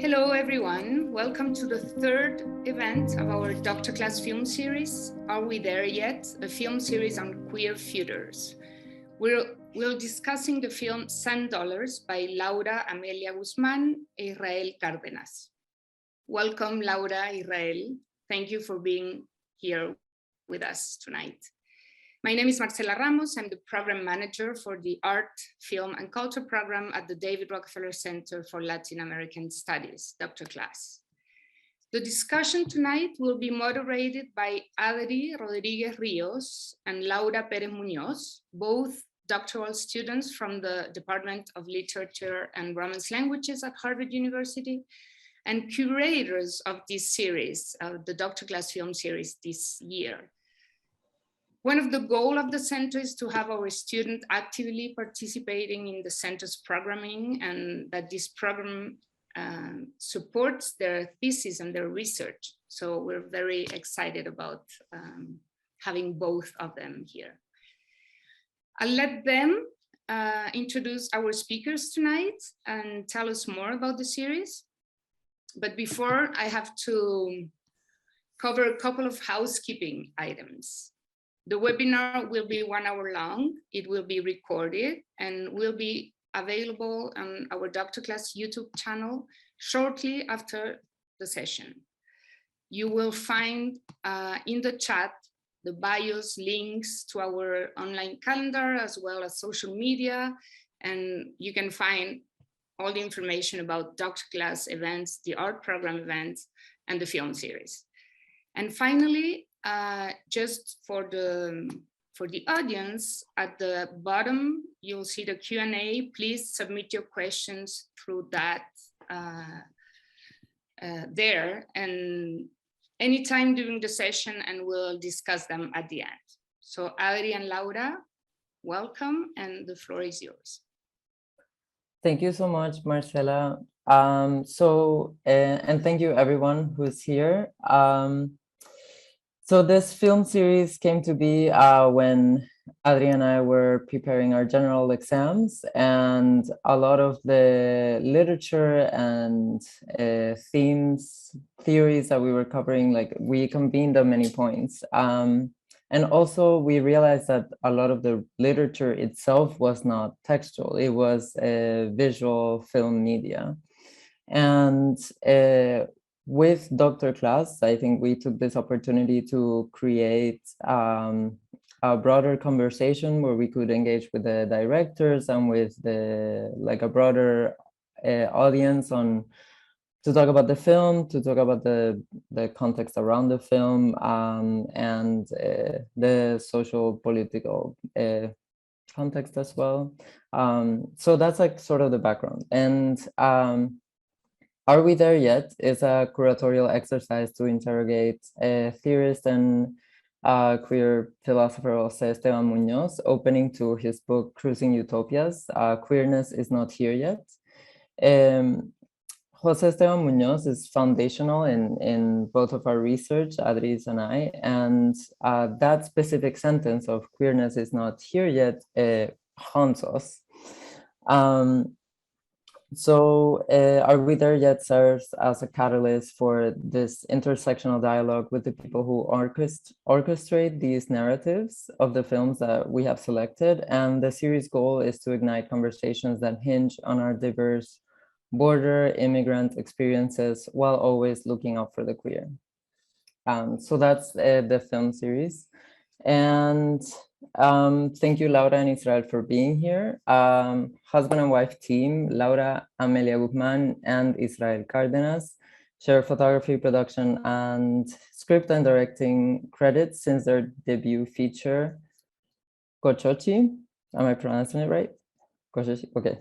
Hello everyone, welcome to the third event of our DRCLAS Film Series, Are We There Yet? A film series on queer futures. We're discussing the film $100 by Laura Amelia Guzmán e Israel Cárdenas. Welcome Laura, Israel. Thank you for being here with us tonight. My name is Marcelo Ramos. I'm the program manager for the Art, Film and Culture program at the David Rockefeller Center for Latin American Studies, DRCLAS. The discussion tonight will be moderated by Adri, Rodríguez, Ríos, and Laura Pérez Muñoz, both doctoral students from the Department of Literature and Romance Languages at Harvard University, and curators of this series, the DRCLAS Film Series this year. One of the goals of the center is to have our students actively participating in the center's programming, and that this program supports their thesis and their research. So we're very excited about having both of them here. I'll let them introduce our speakers tonight and tell us more about the series. But before, I have to cover a couple of housekeeping items. The webinar will be 1 hour long. It will be recorded and will be available on our DRCLAS YouTube channel shortly after the session. You will find in the chat the bios, links to our online calendar, as well as social media, and you can find all the information about DRCLAS events, the art program events, and the film series. And finally, just for the audience, at the bottom, you'll see the Q&A. Please submit your questions through that there, and anytime during the session, and we'll discuss them at the end. So Adri and Laura, welcome, and the floor is yours. Thank you so much, Marcela. And thank you everyone who's here. So this film series came to be when Adri and I were preparing our general exams, and a lot of the literature and theories that we were covering, like we convened on many points. And also we realized that a lot of the literature itself was not textual, it was visual film media. And with DRCLAS, I think we took this opportunity to create a broader conversation where we could engage with the directors and with a broader audience to talk about the film, to talk about the context around the film, and the social political context as well. So that's like sort of the background. And Are We There Yet? Is a curatorial exercise to interrogate theorist and queer philosopher José Esteban Muñoz, opening to his book Cruising Utopias, Queerness is Not Here Yet. José Esteban Muñoz is foundational in both of our research, Adri's and I, and that specific sentence of queerness is not here yet haunts us. So Are We There Yet serves as a catalyst for this intersectional dialogue with the people who orchestrate these narratives of the films that we have selected. And the series goal is to ignite conversations that hinge on our diverse border immigrant experiences while always looking out for the queer. So that's the film series. And thank you, Laura and Israel, for being here. Husband and wife team, Laura Amelia Guzmán and Israel Cárdenas, share photography, production, and script and directing credits since their debut feature, Cochochi. Am I pronouncing it right? Cochochi, okay.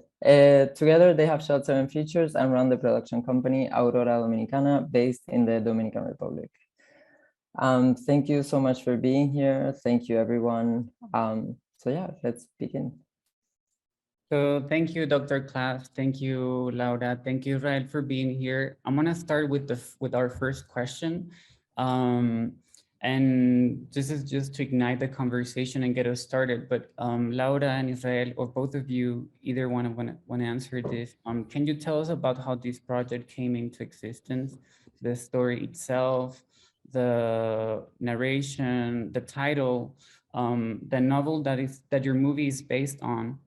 Together, they have shot 7 features and run the production company Aurora Dominicana, based in the Dominican Republic. Thank you so much for being here. Thank you, everyone. So yeah, let's begin. So thank you, DRCLAS. Thank you, Laura. Thank you, Israel, for being here. I'm gonna start with our first question. And this is just to ignite the conversation and get us started. But Laura and Israel, or both of you, either one want to answer this. Can you tell us about how this project came into existence, the story itself, the narration, the title, the novel that your movie is based on,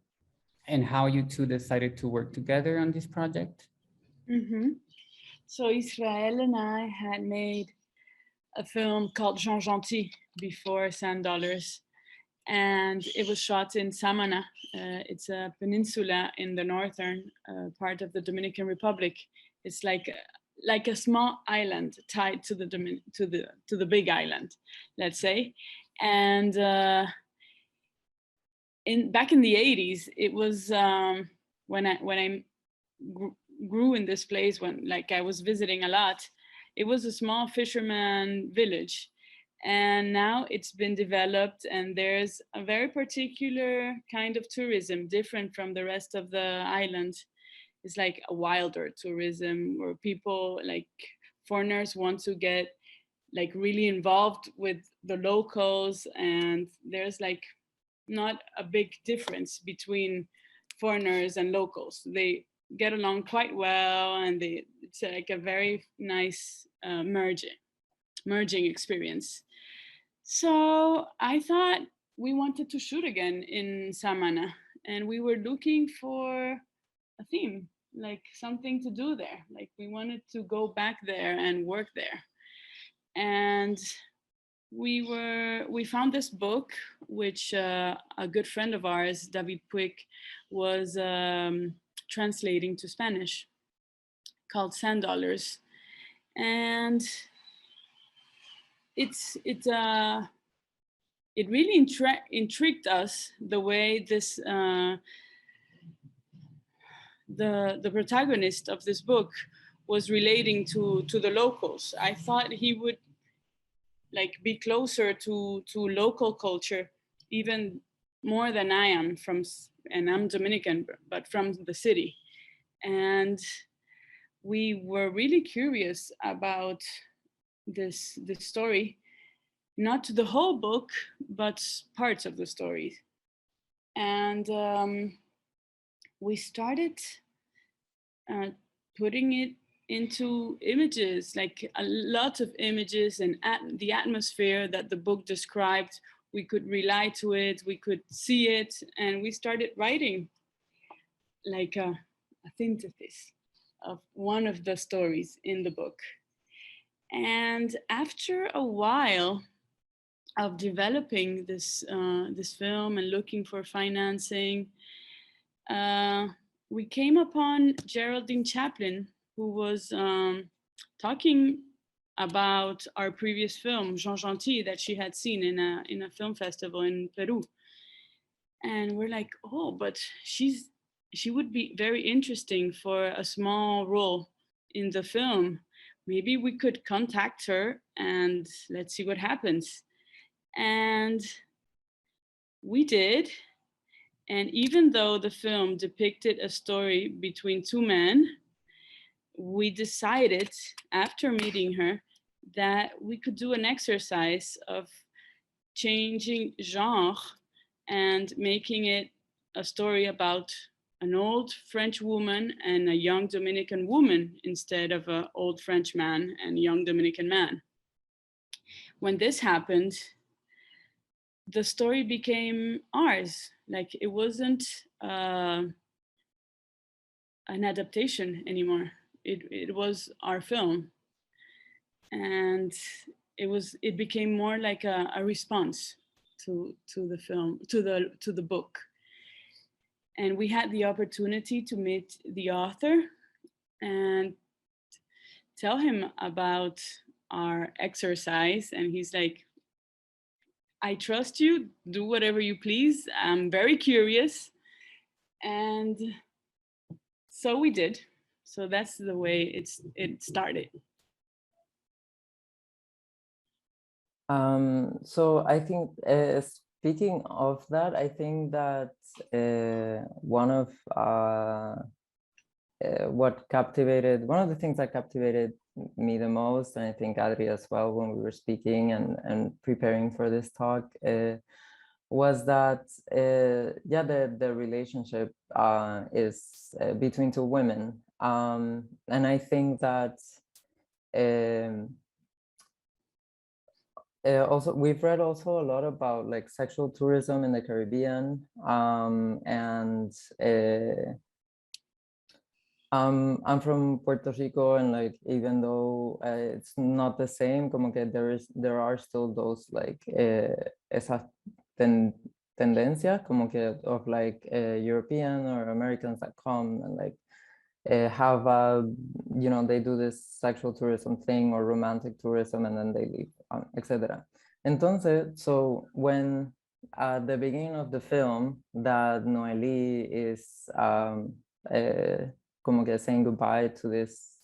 and how you two decided to work together on this project? So Israel and I had made a film called Jean Gentil before Sand Dollars, and it was shot in Samana. It's a peninsula in the northern part of the Dominican Republic. It's like a small island tied to the big island, let's say. And back in the 80s, it was when I grew in this place, when like I was visiting a lot. It was a small fisherman village, and now it's been developed, and there's a very particular kind of tourism, different from the rest of the island. It's like a wilder tourism where people, like foreigners, want to get like really involved with the locals, and there's like not a big difference between foreigners and locals. They get along quite well, and it's like a very nice merging experience. So I thought we wanted to shoot again in Samana, and we were looking for a theme, like something to do there. Like we wanted to go back there and work there. And we found this book, which a good friend of ours, David Puig, was translating to Spanish, called Sand Dollars. And it really intrigued us, the way this the protagonist of this book was relating to the locals. I thought he would like be closer to local culture, even more than I am and I'm Dominican, but from the city. And we were really curious about this story, not the whole book, but parts of the story. And we started putting it into images, like a lot of images, and the atmosphere that the book described. We could rely to it, we could see it, and we started writing like a synthesis of one of the stories in the book. And after a while of developing this film and looking for financing, we came upon Geraldine Chaplin, who was talking about our previous film, Jean Gentil, that she had seen in a film festival in Peru. And we're like, oh, but she would be very interesting for a small role in the film. Maybe we could contact her and let's see what happens. And we did. And even though the film depicted a story between two men, we decided after meeting her that we could do an exercise of changing genre and making it a story about an old French woman and a young Dominican woman instead of an old French man and a young Dominican man. When this happened, the story became ours. Like it wasn't an adaptation anymore. It was our film. And it became more like a response to the film, to the book. And we had the opportunity to meet the author and tell him about our exercise. And he's like, I trust you, do whatever you please. I'm very curious. And so we did. So that's the way it started. So I think, speaking of that, I think that one of the things that captivated me the most, and I think Adri as well, when we were speaking and preparing for this talk, was that yeah, the relationship is between two women, and I think that also we've read also a lot about like sexual tourism in the Caribbean, and I'm from Puerto Rico, and like even though it's not the same, como que there are still those like esa tendencia como que of like European or Americans that come and like have a, you know, they do this sexual tourism thing or romantic tourism and then they leave, etc. Entonces, so when at the beginning of the film that Noeli is como que saying goodbye to this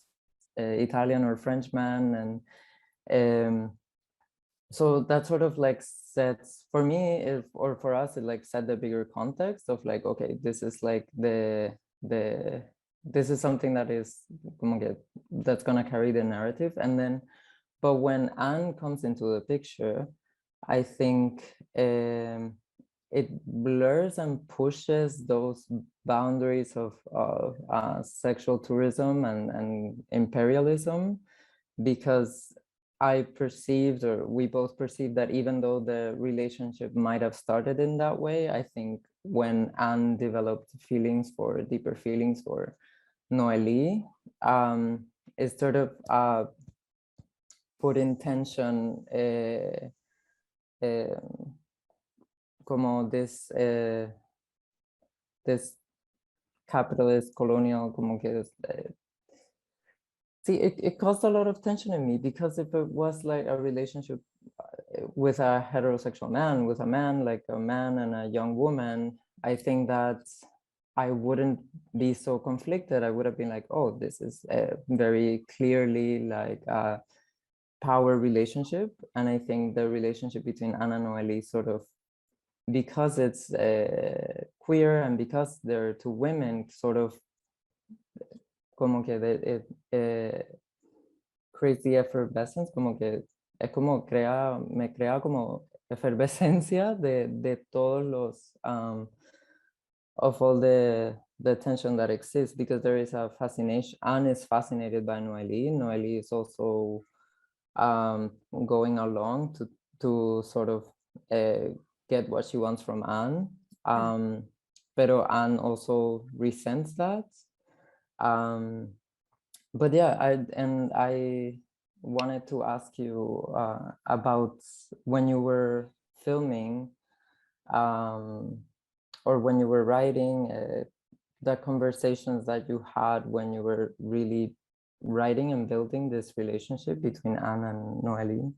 Italian or French man, and so that sort of like sets, for me, or for us, it like set the bigger context of like, okay, this is like this is something that is como que, that's gonna carry the narrative. And then, but when Anne comes into the picture, I think it blurs and pushes those boundaries of sexual tourism and imperialism, because I perceived, or we both perceived, that even though the relationship might have started in that way, I think when Anne developed deeper feelings for Noeli, it sort of put in tension como this capitalist colonial, como que see, it caused a lot of tension in me, because if it was like a relationship with a heterosexual man, with a man, like a man and a young woman, I think that I wouldn't be so conflicted. I would have been like, oh, this is very clearly like a power relationship. And I think the relationship between Anna and Noeli sort of, because it's queer and because they're two women, sort of como que it creates the effervescence, como que es como me crea como efervescencia de todos los of all the tension that exists, because there is a fascination. Anne is fascinated by Noeli. Noeli is also going along to sort of get what she wants from Anne. Pero Anne also resents that. But yeah, I wanted to ask you about when you were filming or when you were writing, the conversations that you had when you were really writing and building this relationship between Anne and Noeli.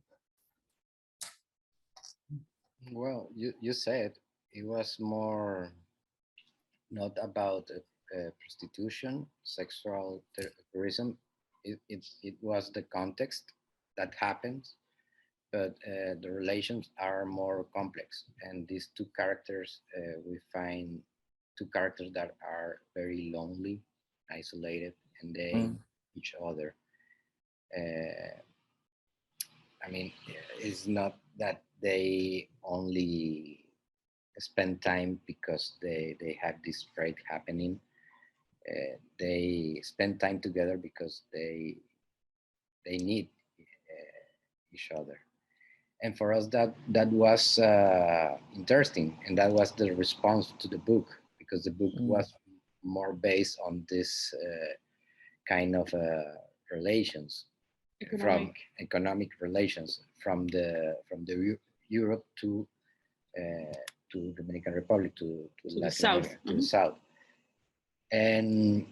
Well, you said it was more not about prostitution, sexual tourism. It was the context that happens, but the relations are more complex. And these two characters, we find two characters that are very lonely, isolated, and they need each other. I mean, it's not that they only spend time because they have this trait happening. They spend time together because they need each other. And for us, that was interesting, and that was the response to the book, because the book was more based on this kind of relations, from economic relations, from the Europe to Dominican Republic, to Latin America, to the south. And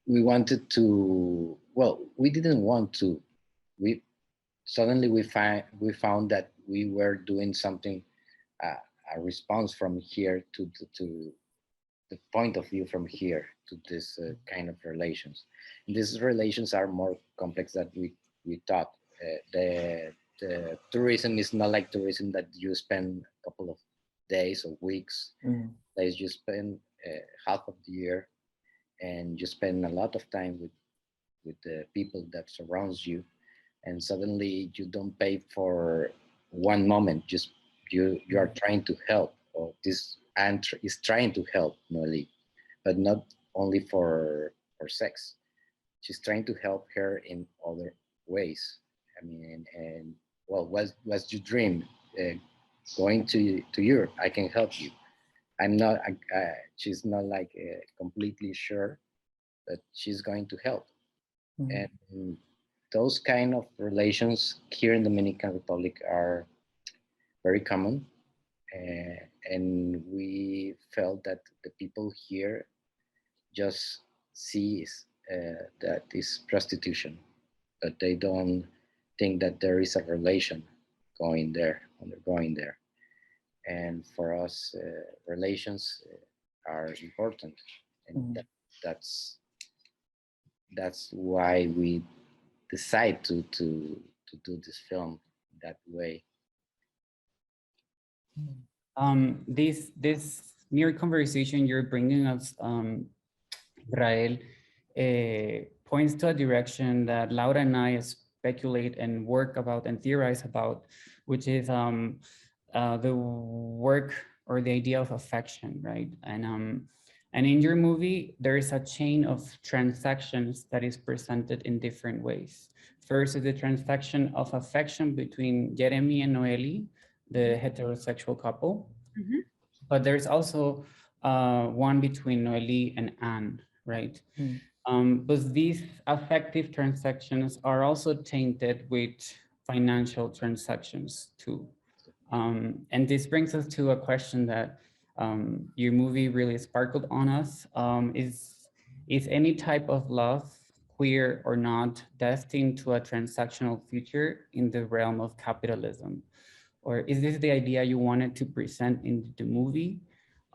we wanted to, well, we didn't want to. Suddenly we found that we were doing something, a response from here to the point of view from here to this kind of relations. And these relations are more complex than we thought. The tourism is not like tourism that you spend a couple of days or weeks. Days you spend half of the year, and you spend a lot of time with with the people that surrounds you, and suddenly you don't pay for one moment. Just you are trying to help, or this aunt is trying to help Noeli, but not only for sex. She's trying to help her in other ways. I mean, and well, what's your dream? Going to Europe, I can help you. I'm not. She's not like completely sure, but she's going to help. Mm. And those kind of relations here in the Dominican Republic are very common. And we felt that the people here just see that is prostitution, but they don't think that there is a relation undergoing there. And for us, relations are important, and that's why we decide to do this film that way. This mere conversation you're bringing us, Rael, points to a direction that Laura and I speculate and work about and theorize about, which is the work or the idea of affection, right? And in your movie, there is a chain of transactions that is presented in different ways. First is the transaction of affection between Jeremy and Noeli, the heterosexual couple. Mm-hmm. But there's also one between Noeli and Anne, right? But these affective transactions are also tainted with financial transactions too. And this brings us to a question that your movie really sparkled on us. Is any type of love, queer or not, destined to a transactional future in the realm of capitalism? Or is this the idea you wanted to present in the movie?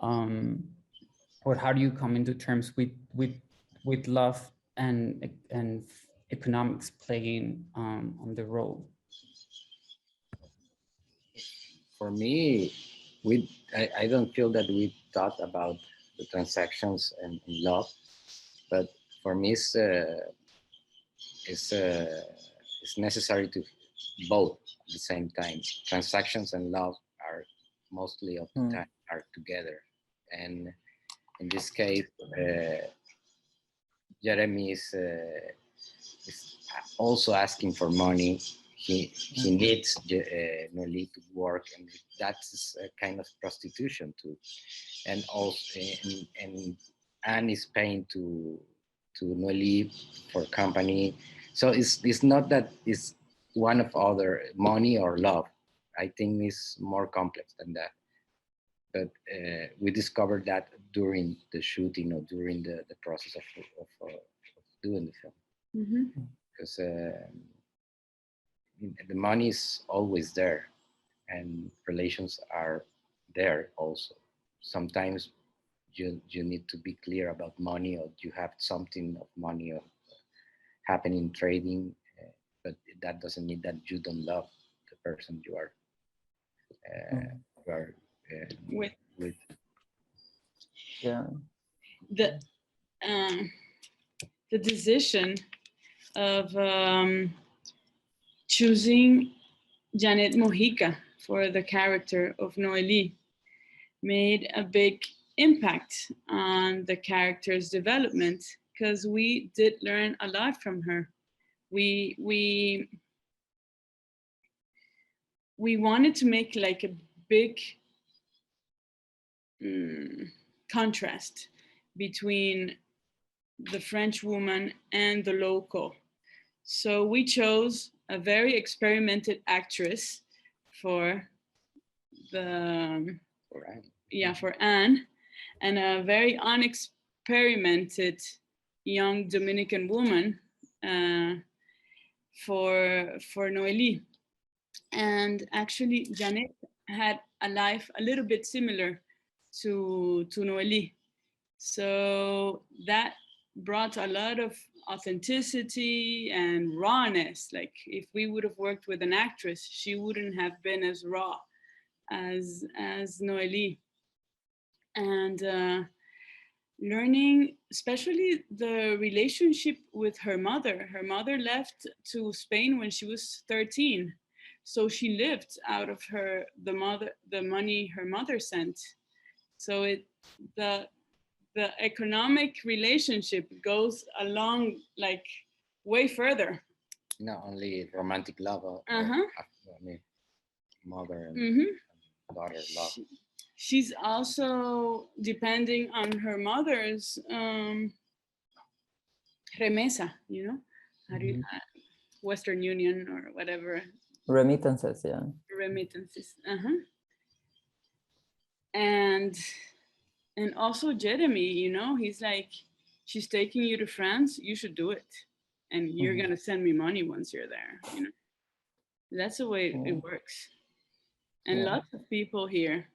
Or how do you come into terms with love and economics playing on the role? For me, I don't feel that we thought about the transactions and love, but for me, it's necessary to both at the same time. Transactions and love are mostly of the time are together, and in this case, Jeremy is also asking for money. He needs Noeli to work, and that's a kind of prostitution too. And also, and Anne is paying to Noeli for company. So it's not that it's one of other, money or love. I think it's more complex than that. But we discovered that during the shooting or during the process of doing the film. Because the money is always there, and relations are there also. Sometimes you need to be clear about money, or you have something of money or happening trading, but that doesn't mean that you don't love the person you are with. Yeah. The decision of choosing Janet Mojica for the character of Noeli made a big impact on the character's development, because we did learn a lot from her. We wanted to make like a big contrast between the French woman and the local. So we chose a very experimented actress for Anne, and a very unexperimented young Dominican woman for Noeli. And actually, Janet had a life a little bit similar to Noeli. So that brought a lot of authenticity and rawness. Like if we would have worked with an actress, she wouldn't have been as raw as Noeli. And learning, especially the relationship with her mother. Her mother left to Spain when she was 13. So she lived out of the money her mother sent. So the economic relationship goes along like way further. Not only romantic love, I mean, mother and daughter love. She's also depending on her mother's remesa, you know, how do you, Western Union or whatever. Remittances, yeah. Remittances. And also Jeremy, you know, he's like, she's taking you to France, you should do it. And you're gonna send me money once you're there, you know. That's the way it works. And lots of people here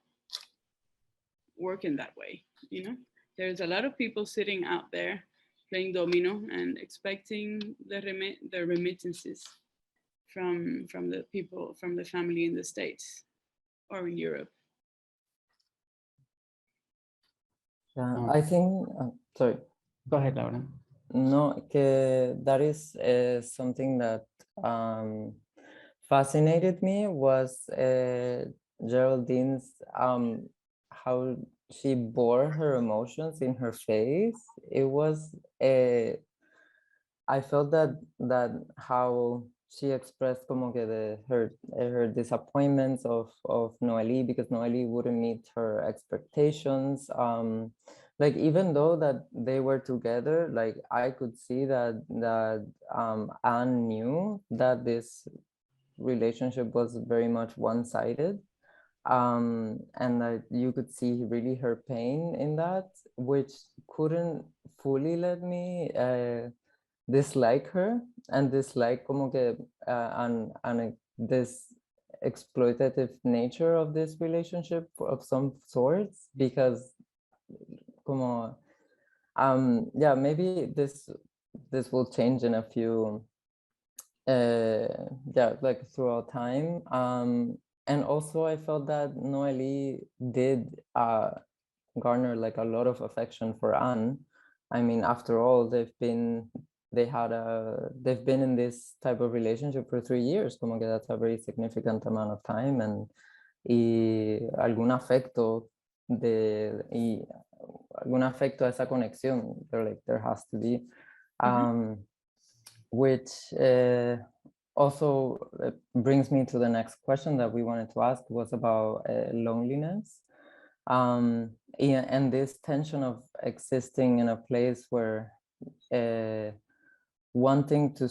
work in that way, you know. There's a lot of people sitting out there playing domino and expecting the remittances from the people, from the family in the States or in Europe. Yeah, I think, sorry. Go ahead, Laura. No, that is something that fascinated me was Geraldine's how she bore her emotions in her face. It was I felt that how she expressed como que her disappointments of Noeli, because Noeli wouldn't meet her expectations. Like, even though that they were together, like I could see that Anne knew that this relationship was very much one-sided. And that you could see really her pain in that, which couldn't fully let me dislike her and dislike como que and this exploitative nature of this relationship of some sorts, because como yeah, maybe this will change in a few yeah, like throughout time. And also I felt that Noeli did garner like a lot of affection for Anne. I mean, after all, they've been in this type of relationship for 3 years, como que that's a very significant amount of time, and algún afecto a esa conexión, there has to be, which also brings me to the next question that we wanted to ask, was about loneliness. Yeah, and this tension of existing in a place where wanting to,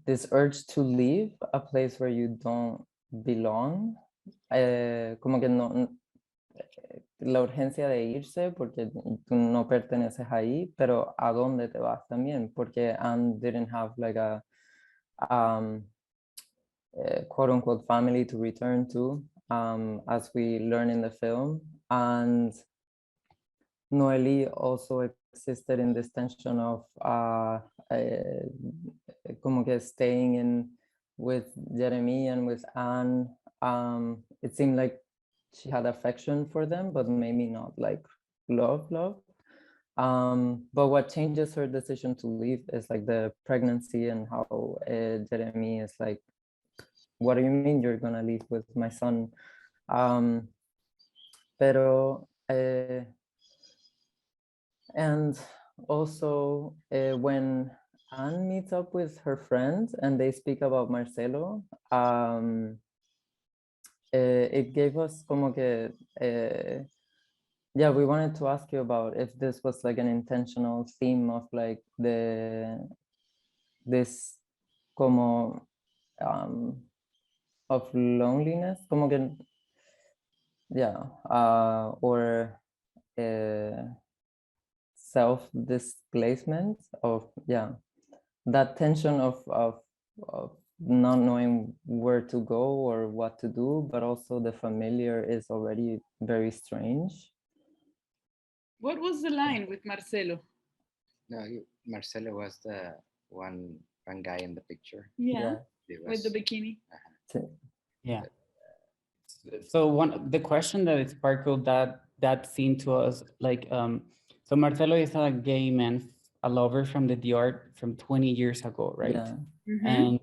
this urge to leave a place where you don't belong, como que no, la urgencia de irse porque tú no perteneces ahí, pero a dónde te vas también, porque Anne didn't have like a quote unquote family to return to, as we learn in the film. And Noeli also existed in this tension of como que staying in with Jeremy and with Anne. It seemed like she had affection for them, but maybe not like love. But what changes her decision to leave is like the pregnancy, and how Jeremy is like, what do you mean you're gonna leave with my son? Pero and also when Anne meets up with her friends and they speak about Marcelo, it gave us como que yeah, we wanted to ask you about if this was like an intentional theme of like this como of loneliness, como que yeah, or self-displacement, of yeah, that tension of not knowing where to go or what to do, but also the familiar is already very strange. What was the line with Marcelo? No, Marcelo was the one guy in the picture. Yeah, with the bikini. Yeah. So the question that it sparkled that scene to us, like, so So Marcelo is a gay man, a lover from the DR from 20 years ago, right? Yeah. And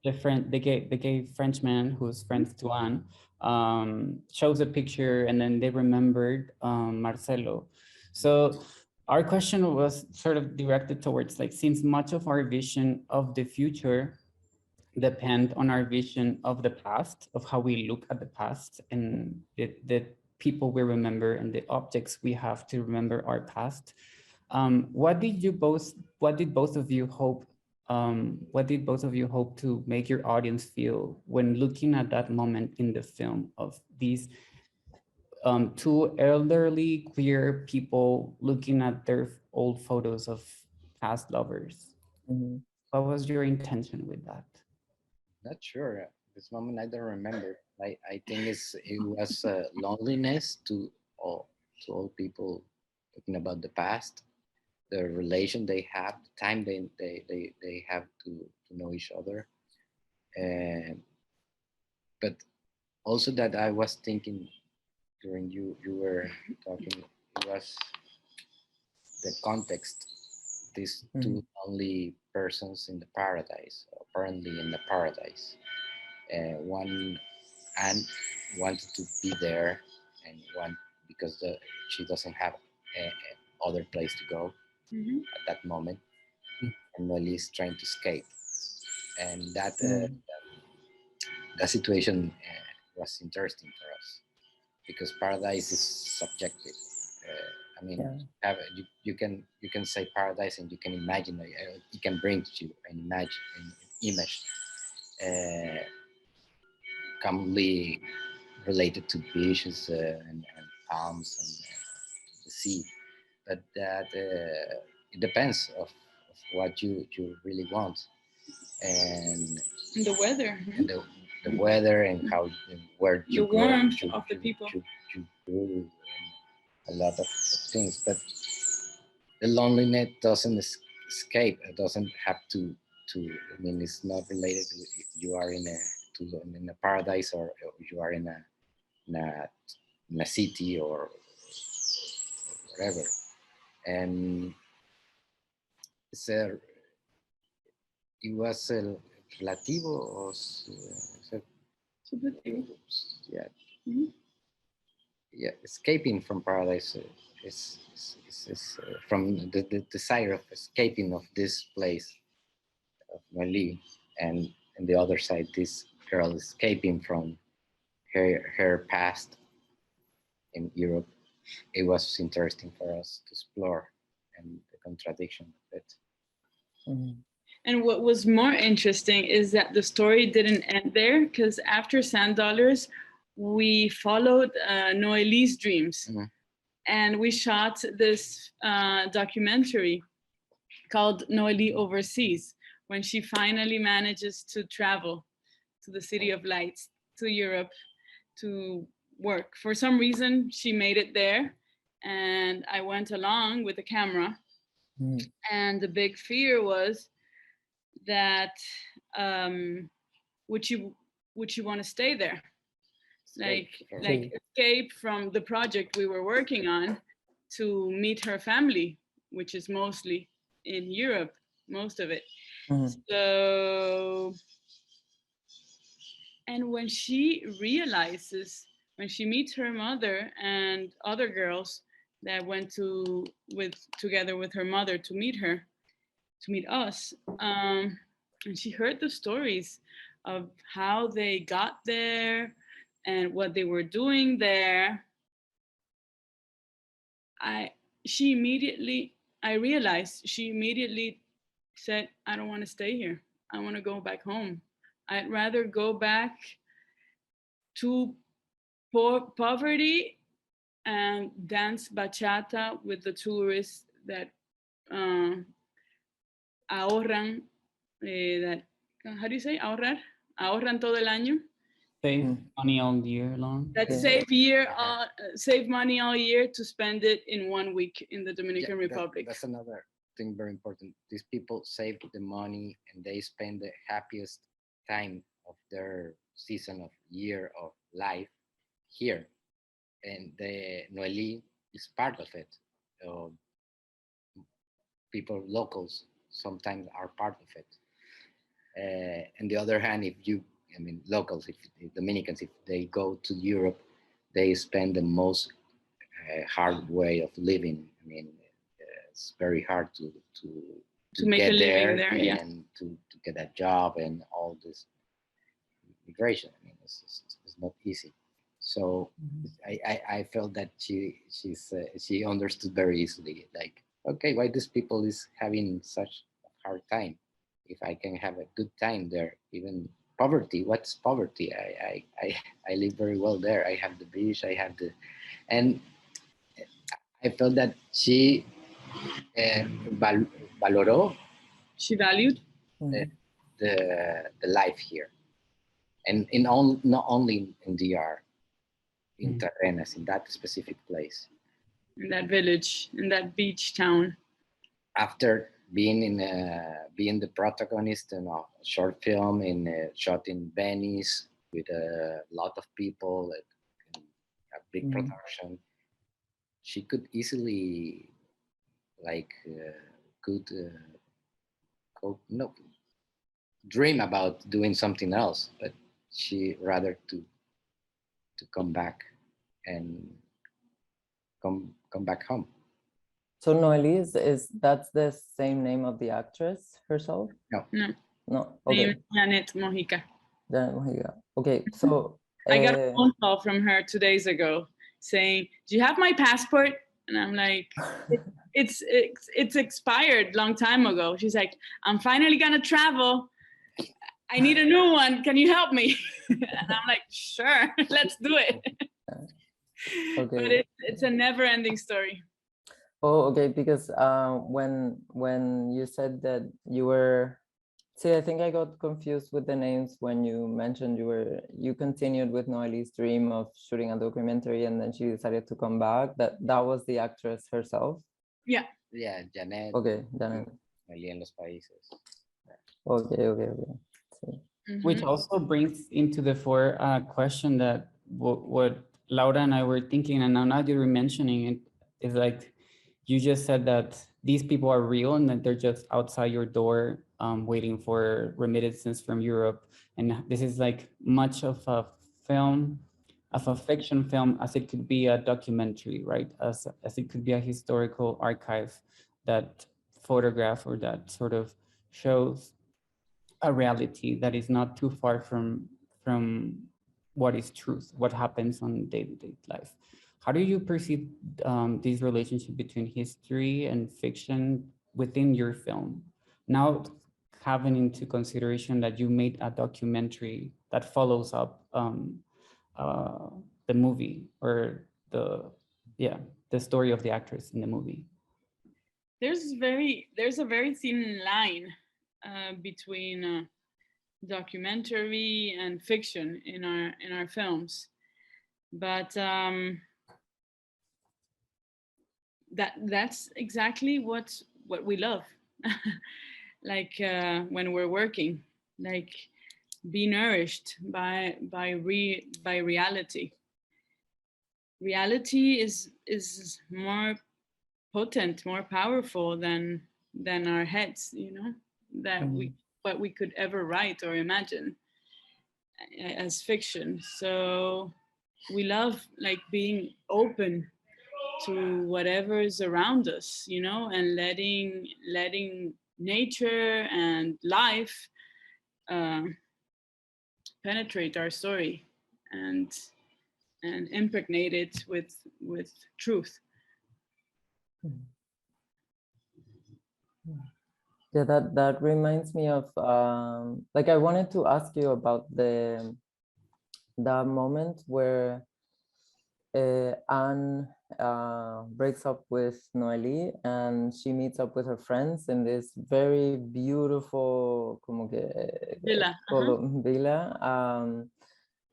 the gay Frenchman who's friends to Anne, shows a picture, and then they remembered Marcelo. So our question was sort of directed towards, like, since much of our vision of the future depend on our vision of the past, of how we look at the past, and the people we remember and the objects we have to remember our past. What did both of you hope to make your audience feel when looking at that moment in the film of these two elderly queer people looking at their old photos of past lovers? Mm-hmm. What was your intention with that? Not sure. This moment I don't remember. I think it was loneliness to all people talking about the past, the relation they have, the time they have to know each other. But also that I was thinking during you were talking, it was the context. These two only persons in the paradise, apparently in the paradise. One Anne wanted to be there, and one because she doesn't have other place to go at that moment, and Noeli is trying to escape, and that situation was interesting for us because paradise is subjective. I mean, you can say paradise and you can imagine, it can bring to you an image commonly related to beaches and palms and the sea, but that it depends of what you really want, and the weather, and the weather and how where you the warmth of the people. You grew a lot of things, but the loneliness doesn't escape. It doesn't have to. I mean, it's not related to if you are in a paradise or you are in a city or whatever. And it was relativo, yeah. Yeah, escaping from paradise is from the desire of escaping of this place of Noeli, and on the other side, this girl escaping from her past in Europe. It was interesting for us to explore and the contradiction of it. And what was more interesting is that the story didn't end there, because after Sand Dollars, we followed Noeli's dreams. And we shot this documentary called Noeli Overseas, when she finally manages to travel to the City of Lights, to Europe, to work. For some reason, she made it there, and I went along with the camera. And the big fear was that would you want to stay there, like escape from the project we were working on to meet her family, which is mostly in Europe, most of it. So, and when she meets her mother and other girls that went together with her mother to meet us, and she heard the stories of how they got there and what they were doing there, I realized she immediately said, I don't want to stay here. I want to go back home. I'd rather go back to poverty and dance bachata with the tourists that ahorran, that, how do you say, ahorrar? Ahorran todo el año. Save money all year long. That save money all year to spend it in 1 week in the Dominican Republic. That's another thing very important. These people save the money and they spend the happiest time of their season of year of life here, and the Noeli is part of it. uh, people, locals, sometimes are part of it. On the other hand, locals, if Dominicans, if they go to Europe, they spend the most hard way of living. It's very hard to make a get living there, and yeah. to get a job and all this migration. It's not easy. So I felt that she understood very easily, like, okay, why these people is having such a hard time? If I can have a good time there, even poverty, what's poverty? I live very well there. I have the beach, and I felt that she valoró She valued the life here, and not only in DR, in Cárdenas, in that specific place. in that village, in that beach town. After being the protagonist in a short film shot in Venice with a lot of people, a big production, she could easily dream about doing something else, but she rather to come back and come back home. So Noeli, is that's the same name of the actress herself? No. Okay. Named Janet Mojica. Janet Mojica. Okay, so I got a phone call from her 2 days ago saying, "Do you have my passport?" And I'm like, "It's expired long time ago." She's like, "I'm finally gonna travel. I need a new one. Can you help me?" And I'm like, "Sure, let's do it." Okay. But it's a never-ending story. Oh, okay. Because when you said that you were, I think I got confused with the names when you mentioned you continued with Noeli's dream of shooting a documentary, and then she decided to come back. That was the actress herself. Yeah. Yeah, Janet. Okay, Janet. Allí en los países. Okay. Which also brings into the fore a question that what Laura and I were thinking, and now you're mentioning it, is like, you just said that these people are real and that they're just outside your door waiting for remittances from Europe. And this is like much of a film, of a fiction film, as it could be a documentary, right? As it could be a historical archive that photograph or that sort of shows a reality that is not too far from what is truth, what happens on day-to-day life. How do you perceive this relationship between history and fiction within your film? Now, having into consideration that you made a documentary that follows up the movie, or the story of the actress in the movie. There's a very thin line between documentary and fiction in our films, but that's exactly what we love. Like when we're working, like be nourished by reality. Reality is more potent, more powerful than our heads, that what we could ever write or imagine as fiction. So we love like being open to whatever is around us, and letting nature and life penetrate our story and impregnate it with truth. Yeah, that reminds me of like, I wanted to ask you about the moment where Anne breaks up with Noeli and she meets up with her friends in this very beautiful Villa. Villa.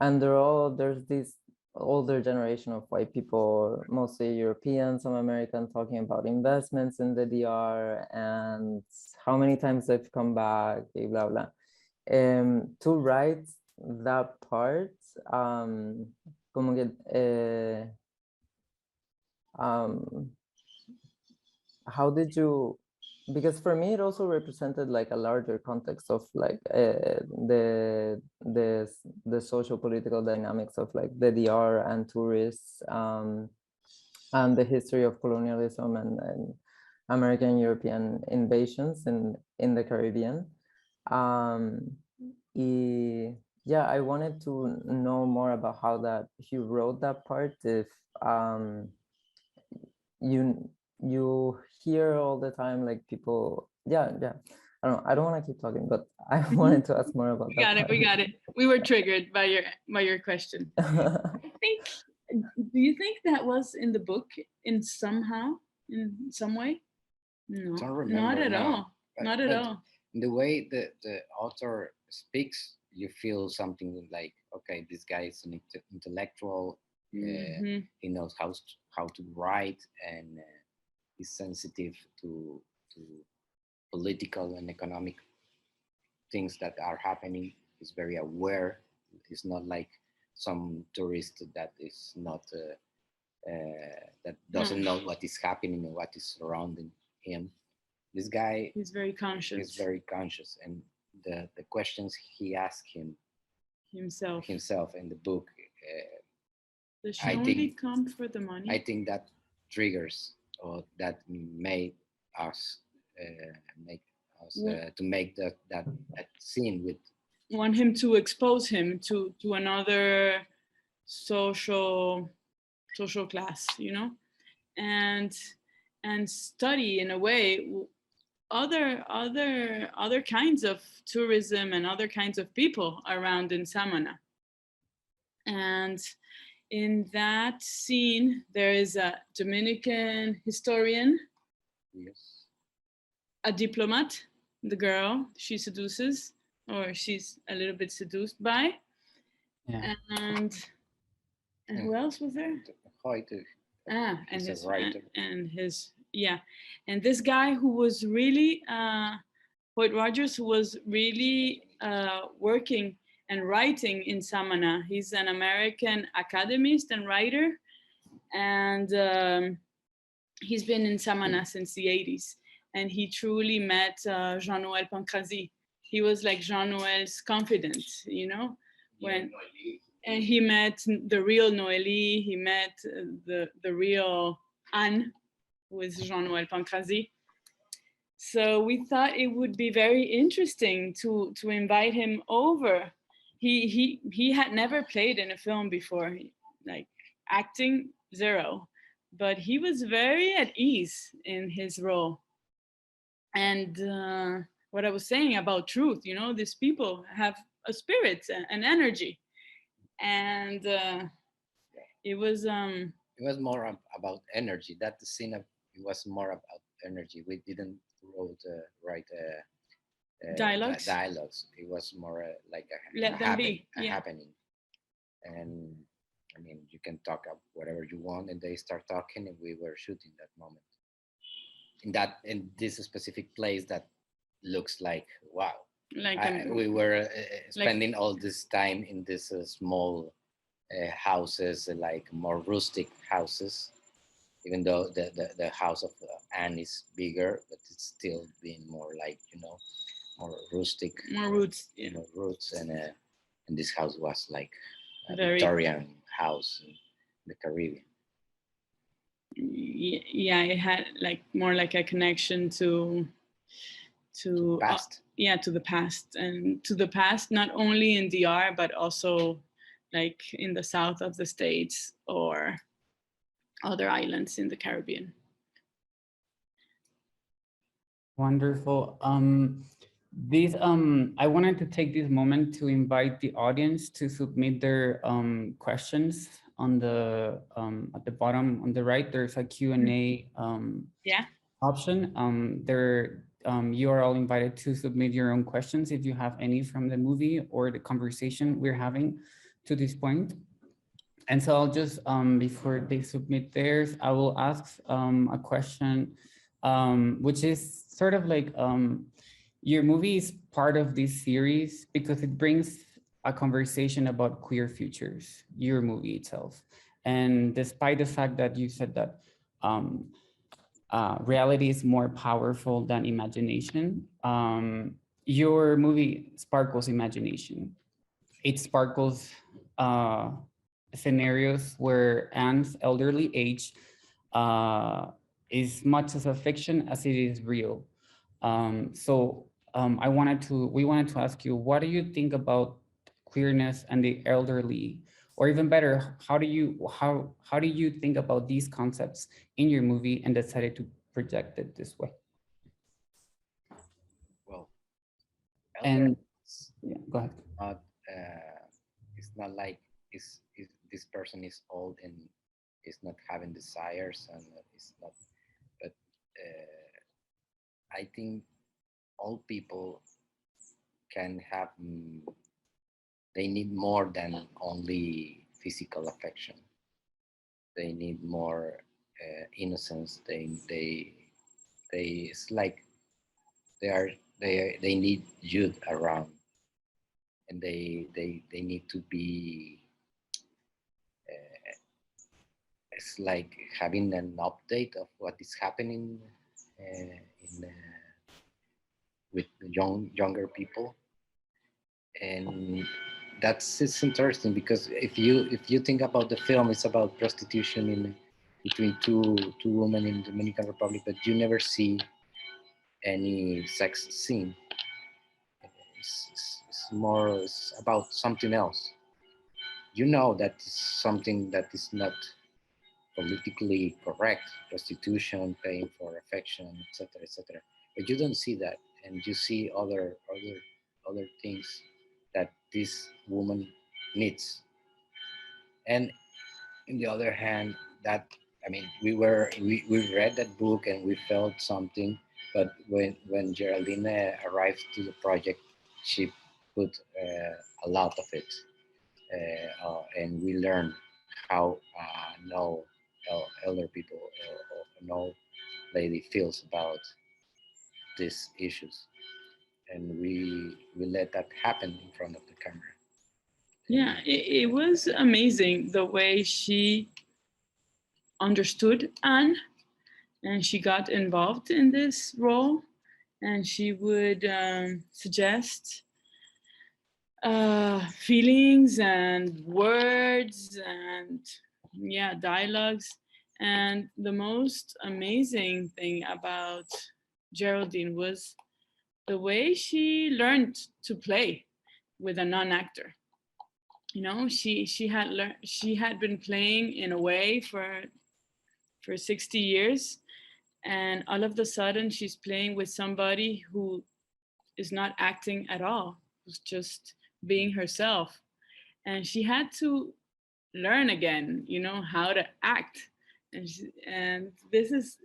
And there's this older generation of white people, mostly European, some American, talking about investments in the DR and how many times they've come back, blah, blah. To write that part, how did you, because for me it also represented like a larger context of like the social political dynamics of like the DR and tourists, and the history of colonialism and American European invasions in the Caribbean. Yeah, I wanted to know more about how that you wrote that part. If you hear all the time like people, yeah. I don't want to keep talking, but I wanted to ask more about that. We got it. We were triggered by your question. I think. Do you think that was in the book in some way? No, Don't remember, not at no. all. Not at all. The way the author speaks, you feel something like, okay, this guy is an intellectual. He knows how to write, and he's sensitive to political and economic things that are happening. He's very aware. He's not like some tourist that is not that doesn't know what is happening and what is surrounding him. This guy, he's very conscious. He's very conscious, and the questions he asked himself in the book. Does she only come for the money? I think that triggers, or that made us to make that scene with. Want him to expose him to another social class, you know, and study in a way other kinds of tourism and other kinds of people around in Samana. And in that scene, there is a Dominican historian, yes, a diplomat, the girl she seduces, or she's a little bit seduced by. Yeah. And who else was there? And his writer. And this guy who was really Hoyt Rogers, who was really working and writing in Samana. He's an American academist and writer, and he's been in Samana since the 80s. And he truly met Jean-Noël Pancrazi. He was like Jean-Noël's confidant, you know, and he met the real Noeli. He met the real Anne, who is Jean-Noël Pancrazi. So we thought it would be very interesting to invite him over. He had never played in a film before, like acting, zero, but he was very at ease in his role. And what I was saying about truth, you know, these people have a spirit and energy, and it was more about energy. That the scene it was more about energy. We didn't write dialogues. It was more like a happening. And I mean, you can talk about whatever you want, and they start talking, and we were shooting that moment in this specific place that looks like wow. We were spending all this time in this small houses, like more rustic houses, even though the house of Anne is bigger, but it's still being more like, you know, more rustic, more roots, more roots. And this house was like a Victorian house in the Caribbean. Yeah, it had like more like a connection to past. To the past, and to the past not only in DR but also like in the south of the States or other islands in the Caribbean. Wonderful. I wanted to take this moment to invite the audience to submit their questions on the at the bottom on the right. There's a Q&A option. You are all invited to submit your own questions if you have any from the movie or the conversation we're having to this point. And so I'll just, before they submit theirs, I will ask a question, which is sort of like, your movie is part of this series because it brings a conversation about queer futures, your movie itself. And despite the fact that you said that reality is more powerful than imagination. Your movie sparkles imagination. It sparkles scenarios where Anne's elderly age is much as a fiction as it is real. We wanted to ask you, what do you think about queerness and the elderly? Or even better, how do you think about these concepts in your movie and decided to project it this way? Well, And yeah, go ahead. not, it's not like this person is old and is not having desires, and it's not, but I think old people can have, they need more than only physical affection. They need more innocence. It's like they need youth around, and they need to be. It's like having an update of what is happening with younger people, and it's interesting because if you think about the film, it's about prostitution between two women in the Dominican Republic, but you never see any sex scene. It's about something else. You know that is something that is not politically correct, prostitution, paying for affection, etc., etc. But you don't see that, and you see other things that this woman needs. And on the other hand, that, I mean, we read that book and we felt something, but when Geraldine arrived to the project, she put a lot of it, and we learned how no elder people or no lady feels about these issues, and we let that happen in front of the camera. Yeah, it was amazing the way she understood Anne, and she got involved in this role, and she would suggest feelings and words and dialogues. And the most amazing thing about Geraldine was the way she learned to play with a non-actor. You know, she had been playing in a way for 60 years, and all of a sudden she's playing with somebody who is not acting at all, who's just being herself. And she had to learn again, you know, how to act. And this is,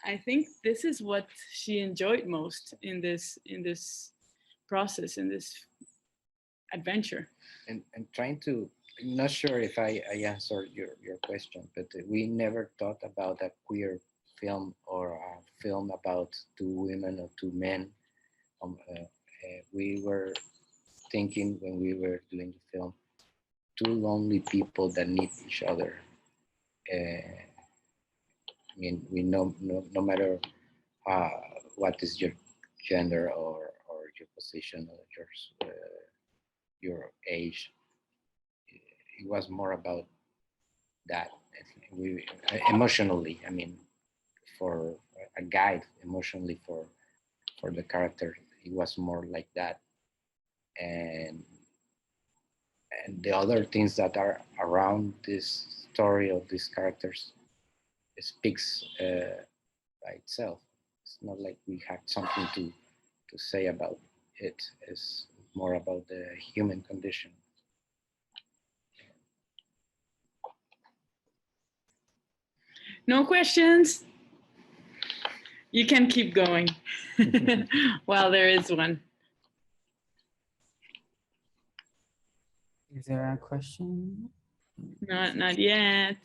I think this is what she enjoyed most in this process, in this adventure. And trying to, I'm not sure if I answered your question, but we never thought about a queer film or a film about two women or two men. We were thinking when we were doing the film, two lonely people that need each other. I mean, we know no matter what is your gender or your position or your age, it was more about that. We emotionally, I mean, for a guide emotionally for the character, it was more like that. And the other things that are around this story of these characters speaks by itself. It's not like we had something to say about it. It's more about the human condition. No questions? You can keep going. Well, there is one. Is there a question? Not yet.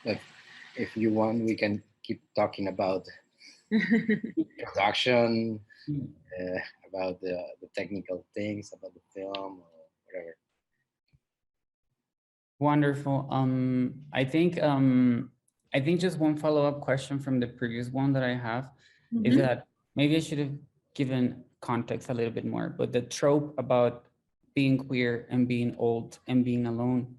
But if you want, we can keep talking about production, about the technical things about the film or whatever. Wonderful. I think just one follow-up question from the previous one that I have is that maybe I should have given context a little bit more, but the trope about being queer and being old and being alone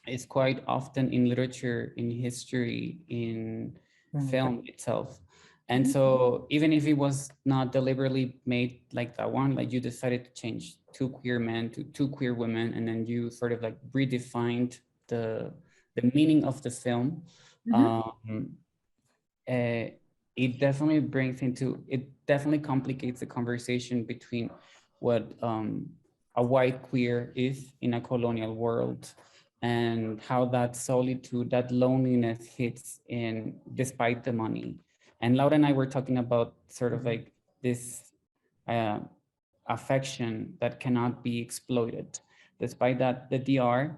is quite often in literature, in history, in film itself. And so even if it was not deliberately made like that one, like you decided to change 2 queer men to 2 queer women, and then you sort of like redefined the meaning of the film, it definitely complicates the conversation between what a white queer is in a colonial world and how that solitude, that loneliness hits in despite the money. And Laura and I were talking about sort of like this affection that cannot be exploited. Despite that, the DR,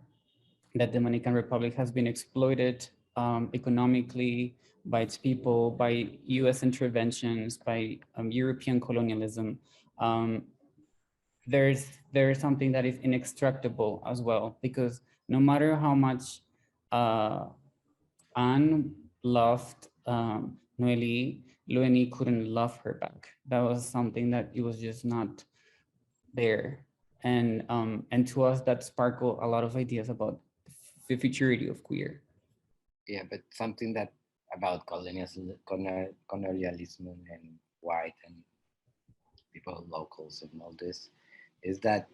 the Dominican Republic, has been exploited economically by its people, by US interventions, by European colonialism. There's something that is inextractable as well, because no matter how much Anne loved Noeli, Lueni couldn't love her back. That was something that it was just not there. And to us, that sparkled a lot of ideas about the futurity of queer. Yeah, but something that about colonialism and white and people, locals and all this, is that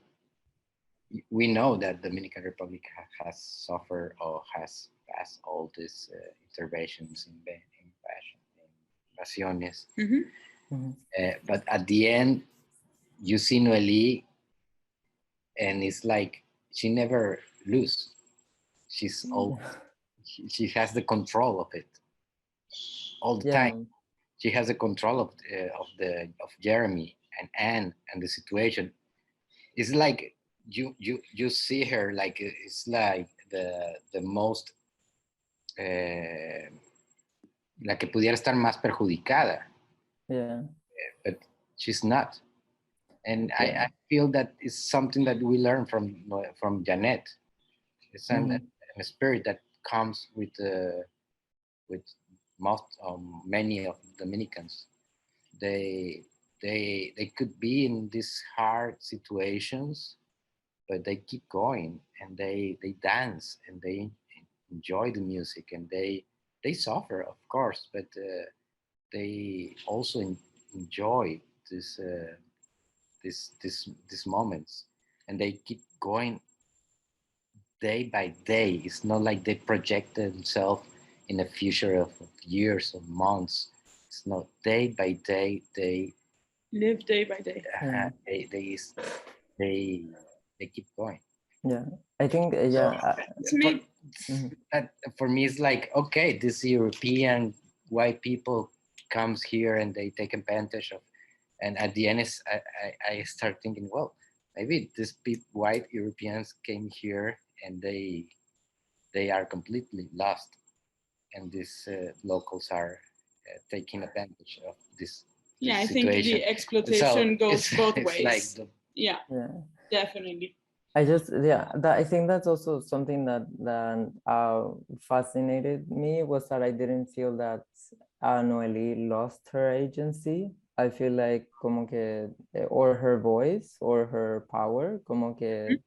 we know that the Dominican Republic has suffered or has passed all these interventions in invasiones. But at the end, you see Noeli, and it's like she never lose. She's all, she has the control of it all the time. She has the control of Jeremy and Anne and the situation. It's like you see her like it's like the most la que pudiera estar más perjudicada. But she's not. And I feel that is something that we learn from Janet. It's a spirit that comes with most many of Dominicans. They could be in these hard situations, but they keep going and they dance and they enjoy the music and they suffer, of course, but they also enjoy these moments, and they keep going day by day. It's not like they project themselves in a future of years or months. It's not day by day. They live day by day. They keep going. Yeah, I think for me, it's like, okay, this European white people comes here and they take advantage of, and at the end, I start thinking, well, maybe these white Europeans came here and they are completely lost, and these locals are taking advantage of this. Yeah, I situation. think the exploitation goes both ways. Like yeah, definitely. I think that's also something that fascinated me, was that I didn't feel that Noeli lost her agency. I feel like como que, or her voice or her power, como que,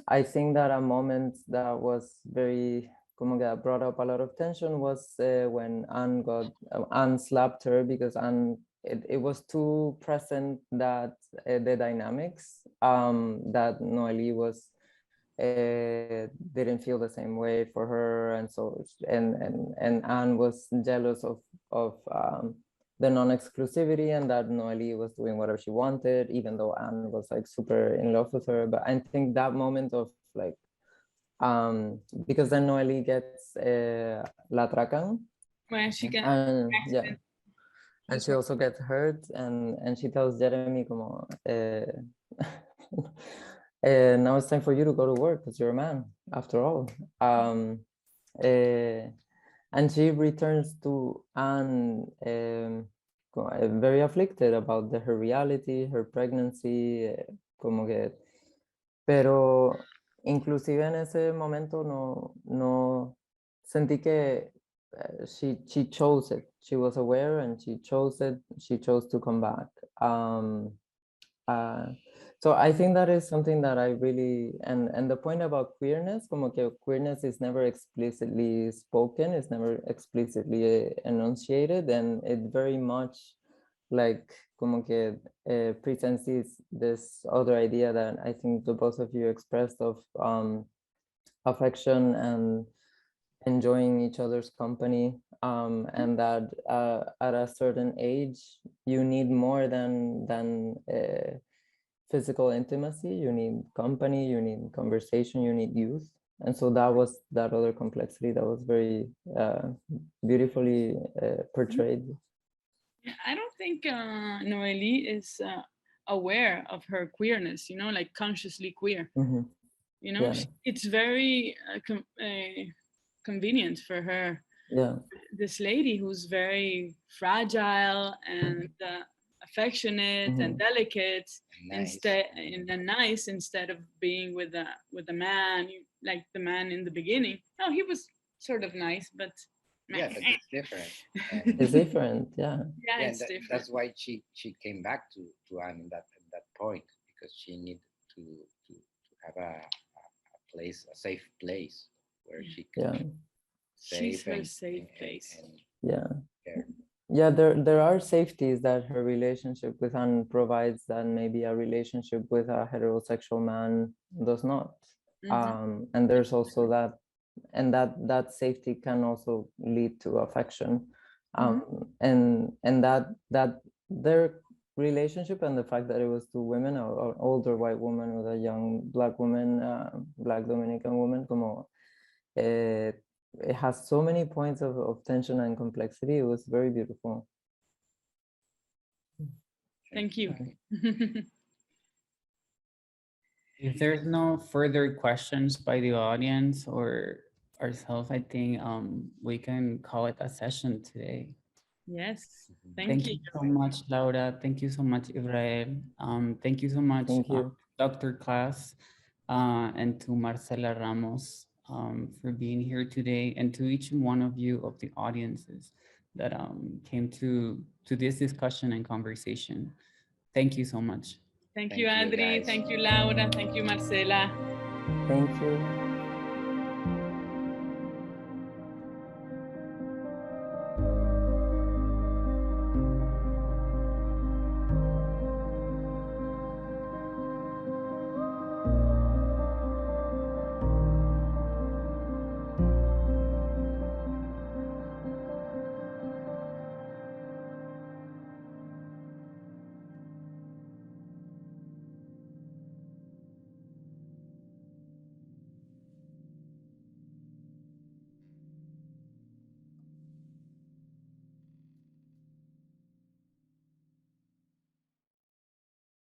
I think that a moment that was very, como que brought up a lot of tension was when Anne slapped her, because it was too present that the dynamics that Noeli was didn't feel the same way for her, and so and Anne was jealous of the non-exclusivity, and that Noeli was doing whatever she wanted, even though Anne was like super in love with her. But I think that moment of like because then Noeli gets la atracan, when she gets and she also gets hurt, and she tells Jeremy como now it's time for you to go to work because you're a man after all. And she returns to Anne very afflicted about her reality, her pregnancy, como que, pero inclusive en ese momento no sentí que she chose it. She was aware and she chose it. She chose to come back. So I think that is something that I really, and the point about queerness, como que queerness is never explicitly spoken, it's never explicitly enunciated, and it very much like como que presents this other idea that I think the both of you expressed of affection and enjoying each other's company, and that at a certain age you need more than physical intimacy. You need company, you need conversation, you need youth. And so that was that other complexity that was very beautifully portrayed. I don't think Noeli is aware of her queerness, you know, like consciously queer. Mm-hmm. You know, Yeah. it's very convenient for her. Yeah. This lady who's very fragile and affectionate and delicate, instead and nice, instead of being with a man, like the man in the beginning. No, he was sort of nice, but yeah, but it's different. It's different. Yeah. Yeah, it's different. That's why she came back to Anne at that point, because she needed to have a place, a safe place where she could She's her safe place. Yeah, there are safeties that her relationship with Anne provides that maybe a relationship with a heterosexual man does not. And there's also that, and that safety can also lead to affection. And that their relationship and the fact that it was two women, or older white woman with a young black woman, black Dominican woman, como it has so many points of tension and complexity. It was very beautiful. Thank you. If there's no further questions by the audience or ourselves, I think we can call it a session today. Yes. Thank you so much, Laura. Thank you so much, Israel. Thank you so much, Dr. Class, and to Marcela Ramos for being here today, and to each one of you of the audiences that came to this discussion and conversation. Thank you so much. Thank you, Adri. Thank you, Laura. Thank you, Marcela. Thank you.